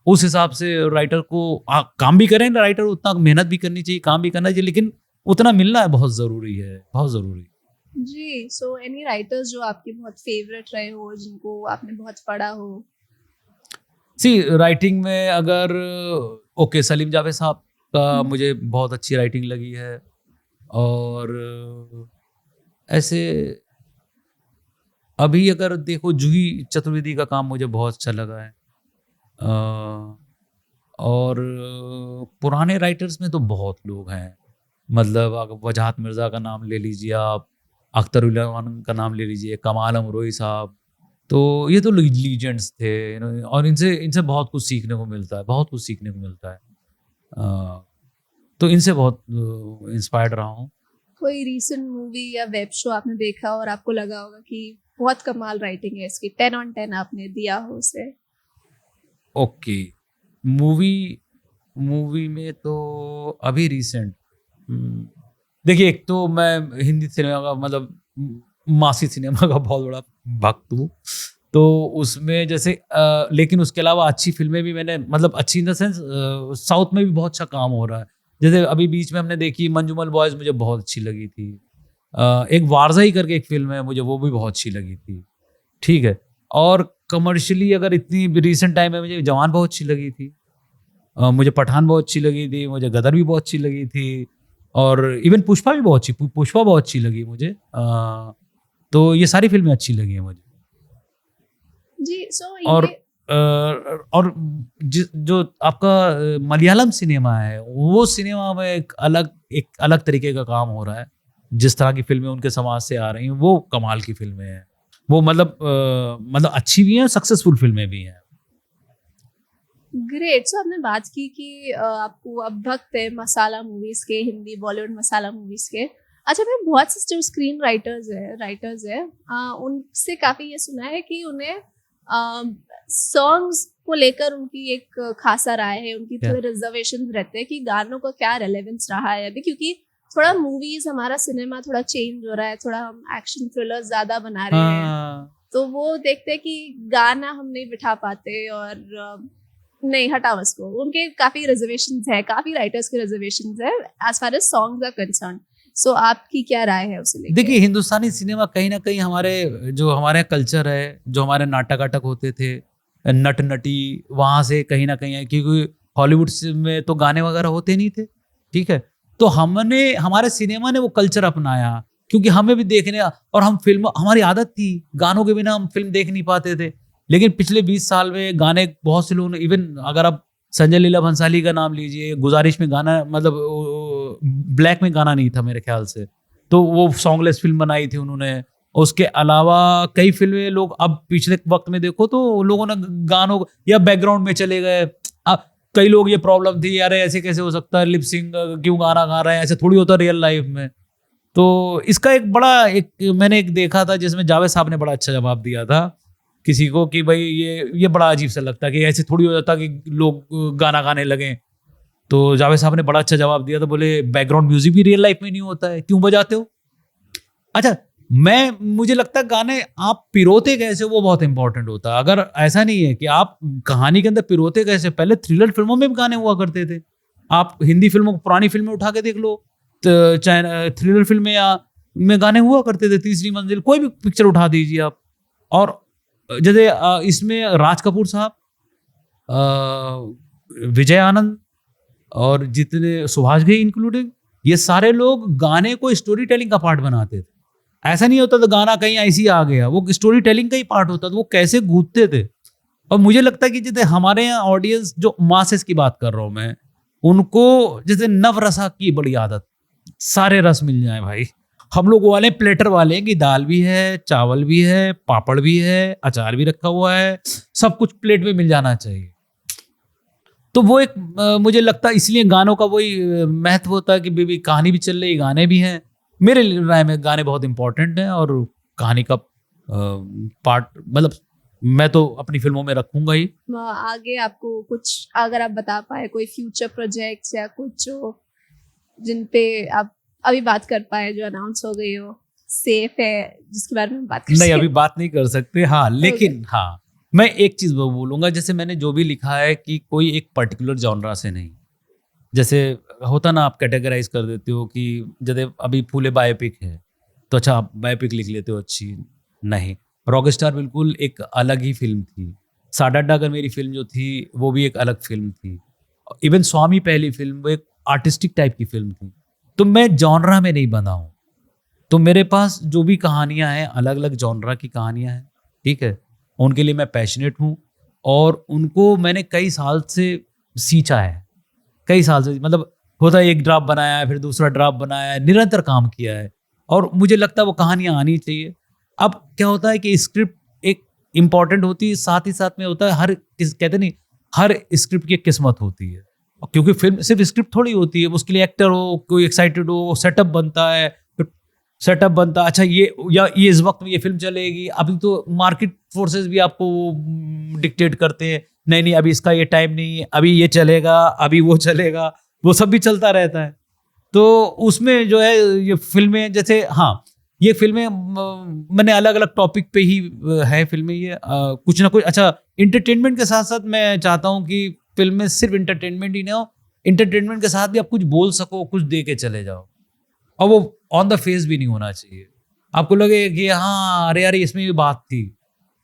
उस हिसाब से राइटर को काम भी करें राइटर, उतना मेहनत भी करनी चाहिए, काम भी करना चाहिए, लेकिन उतना मिलना है बहुत ज़रूरी है, बहुत ज़रूरी। जी, सो एनी राइटर्स जो आपके बहुत फेवरेट रहे हो, जिनको आपने बहुत पढ़ा हो? सी राइटिंग में अगर ओके सलीम जावेद साहब का हुँ, मुझे बहुत अच्छी राइटिंग लगी है। और ऐसे अभी अगर देखो जूही चतुर्वेदी का काम मुझे बहुत अच्छा लगा है। अ, और पुराने राइटर्स में तो बहुत लोग हैं। मतलब अगर वजहत मिर्ज़ा का नाम ले लीजिए आप, अख्तरुल्लाह का नाम ले लीजिए, कमाल अमरोई साहब। तो ये तो लीजेंड्स थे, और इनसे इनसे बहुत कुछ सीखने को मिलता है, बहुत कुछ सीखने को मिलता है। अ, तो इनसे बहुत इंस्पायर्ड रहा हूँ। कोई रीसेंट मूवी या वेब शो आपने देखा और आपको लगा होगा कि बहुत कमाल राइटिंग है इसकी, 10 ऑन 10 आपने दिया हो उसे? ओके, मूवी मूवी में तो अभी रिसेंट, देखिए एक तो मैं हिंदी सिनेमा का मतलब मासी सिनेमा का बहुत बड़ा भक्त हूँ। तो उसमें जैसे लेकिन उसके अलावा अच्छी फ़िल्में भी मैंने मतलब अच्छी इन द सेंस साउथ में भी बहुत अच्छा काम हो रहा है। जैसे अभी बीच में हमने देखी मंजूमल बॉयज़, मुझे बहुत अच्छी लगी थी। एक वारज़ाई करके एक फ़िल्म है, मुझे वो भी बहुत अच्छी लगी थी। ठीक है? और कमर्शियली अगर इतनी रिसेंट टाइम में मुझे जवान बहुत अच्छी लगी थी। मुझे पठान बहुत अच्छी लगी थी, मुझे गदर भी बहुत अच्छी लगी थी, और इवन पुष्पा भी बहुत अच्छी पुष्पा बहुत अच्छी लगी मुझे। तो ये सारी फ़िल्में अच्छी लगी हैं मुझे। जी, सो और ये और जो आपका मलयालम सिनेमा है, वो सिनेमा में एक अलग तरीके का काम हो रहा है। जिस तरह की फ़िल्में उनके समाज से आ रही हैं, वो कमाल की फ़िल्में हैं। वो मतलब अच्छी भी हैं, सक्सेसफुल फ़िल्में भी हैं। ग्रेट। सो आपने बात की कि आपको अब भक्त है मसाला मूवीज़ के, हिंदी बॉलीवुड मसाला मूवीज़ के। अच्छा, मैं बहुत से जो स्क्रीन राइटर्स हैं उनसे काफ़ी ये सुना है कि उन्हें सॉन्ग्स को लेकर उनकी एक ख़ासा राय है, उनकी क्या? थोड़े रिज़र्वेशंस रहते हैं कि गानों का क्या रेलेवेंस रहा है अभी, क्योंकि थोड़ा मूवीज़ हमारा सिनेमा थोड़ा चेंज हो रहा है, थोड़ा हम एक्शन थ्रिलर ज़्यादा बना रहे हैं। हाँ। तो वो देखते हैं कि गाना हम नहीं बिठा पाते और नहीं हटाओ इसको। उनके काफ़ी रिज़र्वेशंस हैं, काफ़ी राइटर्स के रिज़र्वेशंस हैं as far as songs are concerned. So आपकी क्या राय है उसे लेके? देखिए, हिंदुस्तानी सिनेमा कहीं न कहीं हमारे कल्चर है, जो हमारे नाटक-वाटक होते थे, नट-नटी, वहाँ से कहीं न कहीं है, क्योंकि हॉलीवुड में तो गाने वगैरह होते नहीं थे, ठीक है? तो हमारे सिनेमा ने वो कल्चर अपनाया, क्योंकि हमें भी देखने और हम फ़िल्म हमारी आदत थी, गानों के बिना हम फ़िल्म देख नहीं पाते थे। लेकिन पिछले 20 साल में गाने बहुत से लोगों ने, इवन अगर आप संजय लीला भंसाली का नाम लीजिए, गुज़ारिश में गाना मतलब ब्लैक में गाना नहीं था मेरे ख़्याल से। तो वो सॉन्गलेस फ़िल्म बनाई थी उन्होंने। उसके अलावा कई फ़िल्में लोग अब पिछले वक़्त में देखो तो लोगों ने गानों या बैकग्राउंड में चले गए। कई लोग ये प्रॉब्लम थी, अरे ऐसे कैसे हो सकता है, लिप सिंक क्यों गाना गा रहे हैं, ऐसे थोड़ी होता है रियल लाइफ़ में। तो इसका मैंने एक देखा था जिसमें जावेद साहब ने बड़ा अच्छा जवाब दिया था किसी को कि भाई ये बड़ा अजीब सा लगता है कि ऐसे थोड़ी हो जाता कि लोग गाना गाने लगें। तो जावेद साहब ने बड़ा अच्छा जवाब दिया था, बोले बैकग्राउंड म्यूज़िक भी रियल लाइफ़ में नहीं होता है, क्यों बजाते हो? अच्छा, मुझे लगता है गाने आप पिरोते कैसे हो वो बहुत इंपॉर्टेंट होता है। अगर ऐसा नहीं है कि आप कहानी के अंदर पिरोते कैसे, पहले थ्रिलर फ़िल्मों में भी गाने हुआ करते थे। आप हिंदी फ़िल्मों पुरानी फ़िल्में उठा के देख लो, त चाहे थ्रिलर फ़िल्में या में गाने हुआ करते थे। तीसरी मंजिल कोई भी पिक्चर उठा दीजिए आप। और जैसे इसमें राज कपूर साहब, विजय आनंद और जितने सुभाष घई इंक्लूडिंग, ये सारे लोग गाने को स्टोरी टेलिंग का पार्ट बनाते थे। ऐसा नहीं होता था गाना कहीं ऐसे ही आ गया, वो स्टोरी टेलिंग का ही पार्ट होता था, वो कैसे गूँथते थे। और मुझे लगता है कि जैसे हमारे यहाँ ऑडियंस जो मासेस की बात कर रहा हूँ मैं, उनको जैसे नवरसा की बड़ी आदत, सारे रस मिल जाएँ भाई। हम लोग वो वाले प्लेटर वाले हैं कि दाल भी है, चावल भी है, पापड़ भी है, अचार भी रखा हुआ है, सब कुछ प्लेट में मिल जाना चाहिए। तो वो मुझे लगता है इसलिए गानों का वही महत्व होता है कि बेबी कहानी भी चल रही, गाने भी हैं। मेरे राय में गाने बहुत इंपॉर्टेंट हैं, और कहानी का पार्ट मतलब मैं तो अपनी फ़िल्मों में रखूँगा ही। आगे आपको कुछ अगर आप बता पाएँ कोई फ्यूचर प्रोजेक्ट्स या कुछ जो जिन पे आप अभी बात कर पाएँ, जो अनाउंस हो गई हो, सेफ है, जिसके बारे में हम बात कर नहीं, सकें? अभी बात नहीं कर सकते। हाँ, ओके। लेकिन हाँ, मैं एक चीज़ वो बोलूँगा, जैसे मैंने जो भी लिखा है कि कोई एक पर्टिकुलर जॉनरा से नहीं। जैसे होता ना, आप कैटेगराइज़ कर देते हो कि जैसे अभी फूले बायोपिक है। तो अच्छा आप बायोपिक लिख लेते हो अच्छी, नहीं। रॉकस्टार बिल्कुल एक अलग ही फिल्म थी। साडा अगर मेरी फिल्म जो थी वो भी एक अलग फिल्म थी। इवन स्वामी पहली फिल्म वो एक आर्टिस्टिक टाइप की फिल्म थी। तो मैं जॉनरा में नहीं बंधा हूँ। तो मेरे पास जो भी कहानियाँ हैं अलग अलग जॉनरा की कहानियाँ हैं, ठीक है, उनके लिए मैं पैशनेट हूँ और उनको मैंने कई साल से सींचा है। कई साल से मतलब होता है एक ड्राफ्ट बनाया है फिर दूसरा ड्राफ्ट बनाया है, निरंतर काम किया है और मुझे लगता है वो कहानियाँ आनी चाहिए। अब क्या होता है कि स्क्रिप्ट एक इम्पॉर्टेंट होती है, साथ ही साथ में होता है हर कहते नहीं हर स्क्रिप्ट की एक किस्मत होती है। और क्योंकि फिल्म सिर्फ स्क्रिप्ट थोड़ी होती है, उसके लिए एक्टर हो, कोई एक्साइटेड हो, सेटअप बनता है, सेटअप बनता अच्छा ये इस वक्त में ये फिल्म चलेगी। अभी तो मार्केट फोर्सेस भी आपको डिक्टेट करते हैं, नहीं नहीं अभी इसका ये टाइम नहीं है, अभी ये चलेगा, अभी वो चलेगा, वो सब भी चलता रहता है। तो उसमें जो है ये फिल्में जैसे हाँ ये फिल्में मैंने अलग अलग टॉपिक पे ही है फिल्में ये कुछ ना कुछ अच्छा इंटरटेनमेंट के साथ साथ मैं चाहता हूँ कि फिल्म में सिर्फ इंटरटेनमेंट ही ना हो, इंटरटेनमेंट के साथ भी आप कुछ बोल सको, कुछ दे के चले जाओ और वो ऑन द फेस भी नहीं होना चाहिए। आपको लगे कि हाँ अरे यार इसमें ये बात थी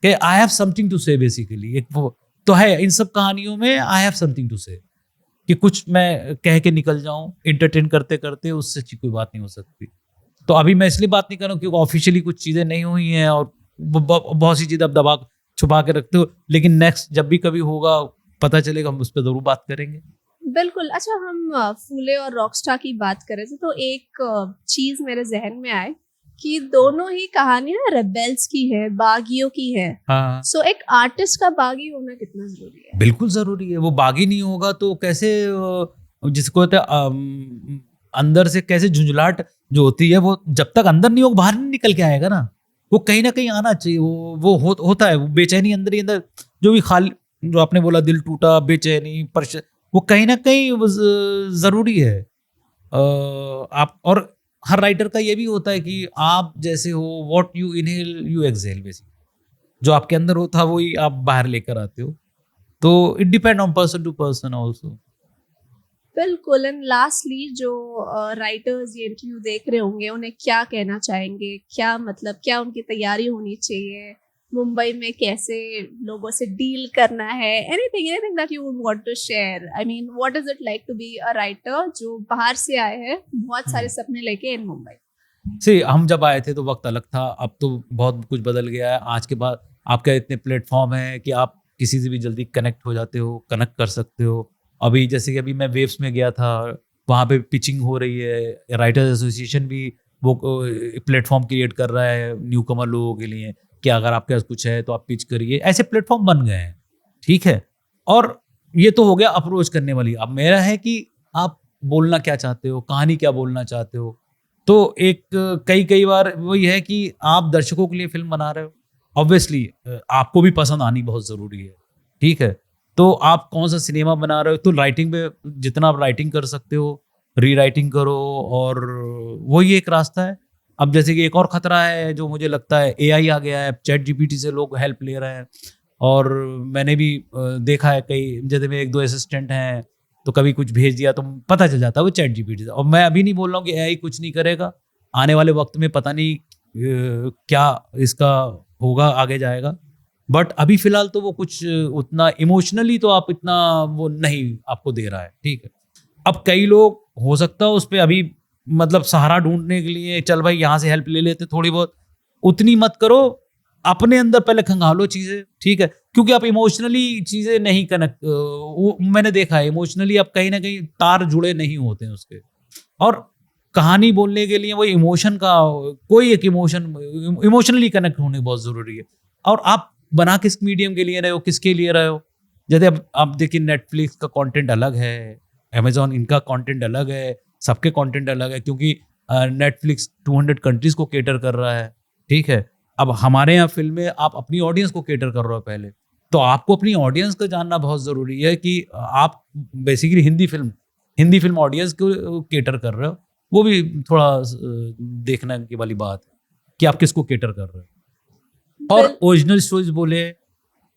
कि आई हैव समथिंग टू से बेसिकली एक वो तो है इन सब कहानियों में आई हैव समथिंग टू से कि कुछ मैं कह के निकल जाऊं एंटरटेन करते करते, उससे अच्छी कोई बात नहीं हो सकती। तो अभी मैं इसलिए बात नहीं कर रहा हूँ क्योंकि ऑफिशियली कुछ चीज़ें नहीं हुई हैं और बहुत सी चीज़ें अब दबा छुपा के रखते हो, लेकिन नेक्स्ट जब भी कभी होगा पता चलेगा हम उस पर ज़रूर बात करेंगे। बिल्कुल। अच्छा हम फूले और रॉकस्टार की बात कर रहे थे तो एक चीज मेरे जहन में आए कि दोनों ही कहानियां रेबेल्स की है, बागियों की है। हाँ सो एक आर्टिस्ट का बागी होना कितना जरूरी है? बिल्कुल जरूरी है। वो बागी नहीं होगा तो कैसे जिसको कहते हैं अंदर से कैसे झुंझलाहट जो होती है वो जब तक अंदर नहीं होगा बाहर नहीं निकल के आएगा ना। वो कहीं ना कहीं आना चाहिए। होता है वो बेचैनी अंदर ही अंदर जो भी खाली जो आपने बोला दिल टूटा बेचैनी वो कहीं ना कहीं वो जरूरी है। आप और हर राइटर का ये भी होता है कि आप जैसे हो what you inhale you exhale basic जो आपके अंदर होता है वही आप बाहर लेकर आते हो। तो it depend on person to person also. बिल्कुल। एंड लास्टली जो राइटर्स ये इंटरव्यू देख रहे होंगे उन्हें क्या कहना चाहेंगे, क्या मतलब क्या उनकी तैयारी होनी चाहिए, मुंबई में कैसे लोगों से डील करना है, anything that you would want to share? I mean what is it like to be a writer जो बाहर से आए हैं बहुत सारे सपने लेके इन मुंबई? सी हम जब आए थे तो वक्त अलग था, अब तो बहुत कुछ बदल गया है। आज के बाद आपके इतने प्लेटफॉर्म हैं कि आप किसी से भी जल्दी कनेक्ट हो जाते हो, कनेक्ट कर सकते हो। अभी जैसे कि अभी मैं वेव्स में गया था, वहाँ पे पिचिंग हो रही है, राइटर्स एसोसिएशन भी वो प्लेटफॉर्म क्रिएट कर रहा है न्यू कमर लोगों के लिए कि अगर आपके पास कुछ है तो आप पिच करिए। ऐसे प्लेटफॉर्म बन गए हैं, ठीक है। और ये तो हो गया अप्रोच करने वाली। अब मेरा है कि आप बोलना क्या चाहते हो, कहानी क्या बोलना चाहते हो। तो एक कई बार वही है कि आप दर्शकों के लिए फिल्म बना रहे हो, ऑब्वियसली आपको भी पसंद आनी बहुत ज़रूरी है, ठीक है। तो आप कौन सा सिनेमा बना रहे हो तो राइटिंग पे जितना आप राइटिंग कर सकते हो री राइटिंग करो और वही एक रास्ता है। अब जैसे कि एक और खतरा है जो मुझे लगता है एआई आ गया है, चैट जीपीटी से लोग हेल्प ले रहे हैं। और मैंने भी देखा है कई जैसे मेरे एक दो असिस्टेंट हैं तो कभी कुछ भेज दिया तो पता चल जाता है वो चैट जीपीटी से। और मैं अभी नहीं बोल रहा हूँ कि एआई कुछ नहीं करेगा, आने वाले वक्त में पता नहीं क्या इसका होगा आगे जाएगा। बट अभी फिलहाल तो वो कुछ उतना इमोशनली तो आप इतना वो नहीं आपको दे रहा है, ठीक है। अब कई लोग हो सकता है उस पर अभी मतलब सहारा ढूंढने के लिए चल भाई यहाँ से हेल्प ले लेते थोड़ी बहुत, उतनी मत करो। अपने अंदर पहले खंगालो चीजें, ठीक है। क्योंकि आप इमोशनली चीजें नहीं कनेक्ट, मैंने देखा है इमोशनली आप कहीं ना कहीं तार जुड़े नहीं होते हैं उसके। और कहानी बोलने के लिए वो इमोशन का कोई एक इमोशनली कनेक्ट होने बहुत जरूरी है। और आप बना किस मीडियम के लिए रहे हो, किसके लिए रहे हो। जैसे अब आप देखिए नेटफ्लिक्स का कंटेंट अलग है, अमेजॉन इनका कंटेंट अलग है, सबके कंटेंट अलग है क्योंकि नेटफ्लिक्स 200 कंट्रीज को केटर कर रहा है, ठीक है। अब हमारे यहाँ फिल्में आप अपनी ऑडियंस को केटर कर रहे हो पहले, तो आपको अपनी ऑडियंस को जानना बहुत ज़रूरी है कि आप बेसिकली हिंदी फिल्म ऑडियंस को केटर कर रहे हो। वो भी थोड़ा देखने की वाली बात है कि आप किसको केटर कर रहे हो। और ओरिजिनल स्टोरीज बोले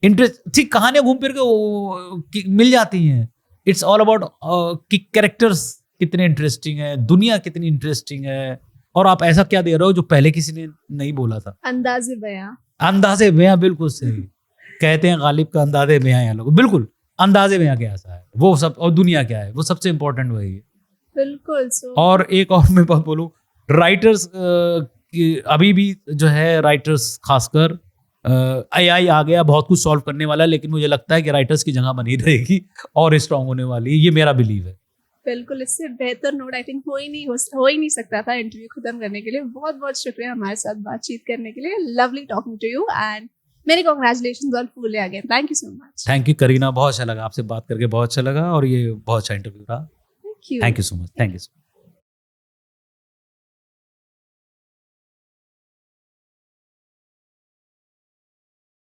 इंटरेस्ट ठीक कहानियां घूम फिर के मिल जाती हैं। इट्स ऑल अबाउट कि कैरेक्टर्स कितने इंटरेस्टिंग है, दुनिया कितनी इंटरेस्टिंग है और आप ऐसा क्या दे रहे हो जो पहले किसी ने नहीं बोला था। अंदाज़े बयां। अंदाजे बयां, बिल्कुल सही। कहते हैं गालिब का अंदाजे बयां है लोग, बिल्कुल अंदाजे बयां कैसा है वो सब, और दुनिया क्या है वो सबसे इम्पोर्टेंट वही है। बिल्कुल। सो और एक और मैं बात बोलूं, राइटर्स अभी भी जो है राइटर्स खासकर एआई आ गया, बहुत कुछ सॉल्व करने वाला है, लेकिन मुझे लगता है कि राइटर्स की जगह बनी रहेगी और स्ट्रांग होने वाली है, ये मेरा बिलीव है। बिल्कुल, इससे बेहतर नोट आई थिंक हो ही नहीं सकता था इंटरव्यू खत्म करने के लिए। बहुत बहुत शुक्रिया हमारे साथ बातचीत करने के लिए। Lovely talking to you and मेरी congratulations on Phule again. Thank you so much. Thank you Kareena, बहुत अच्छा लगा आपसे बात करके, बहुत अच्छा लगा, और ये बहुत अच्छा इंटरव्यू रहा। Thank you. Thank you so much, thank you.